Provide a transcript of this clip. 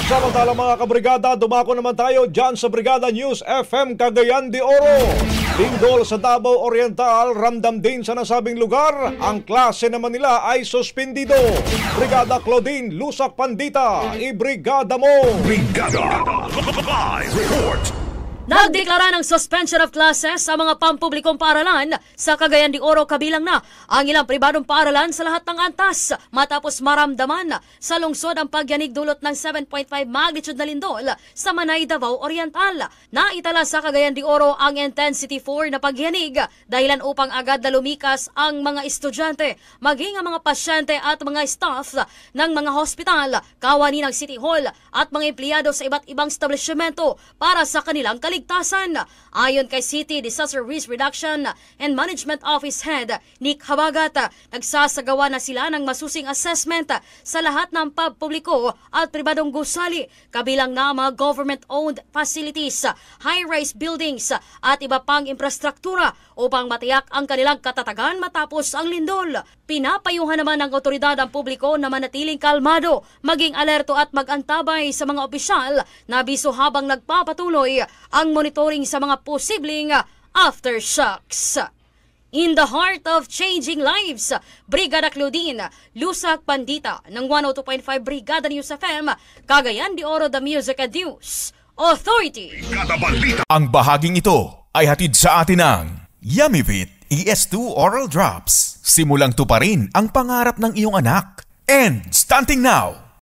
Samantala mga kabrigada, dumako naman tayo dyan sa Brigada News FM Cagayan de Oro. Lindol sa Davao Oriental, ramdam din sa nasabing lugar. Ang klase naman nila ay suspendido. Brigada Claudine Lusak Pandita, ibrigada mo! Brigada Live Report! Nagdeklara ng suspension of classes sa mga pampublikong paaralan sa Cagayan de Oro, kabilang na ang ilang pribadong paaralan sa lahat ng antas matapos maramdaman sa lungsod ang pagyanig dulot ng 7.5 magnitude na lindol sa Manay, Davao Oriental. Naitala sa Cagayan de Oro ang intensity 4 na pagyanig dahilan upang agad na lumikas ang mga estudyante, maging ang mga pasyente at mga staff ng mga hospital, kawani ng City Hall at mga empleyado sa iba't ibang establishmento para sa kanilang kaligtasan. Ayon kay City Disaster Risk Reduction and Management Office Head Nick Habagat, nagsasagawa na sila ng masusing assessment sa lahat ng pampubliko at pribadong gusali, kabilang na mga government-owned facilities, high-rise buildings at iba pang infrastruktura upang matiyak ang kanilang katatagan matapos ang lindol. Pinapayuhan naman ng otoridad ang publiko na manatiling kalmado, maging alerto at mag-antabay sa mga opisyal na abiso habang nagpapatuloy ang monitoring sa mga posibleng aftershocks. In the heart of changing lives, Brigada Claudine Lusak Pandita ng 102.5 Brigada News FM, Cagayan de Oro, the Music and News Authority. Ang bahaging ito ay hatid sa atin ng Yummyvit ES2 Oral Drops. Simulang tuparin ang pangarap ng iyong anak. And stunting now,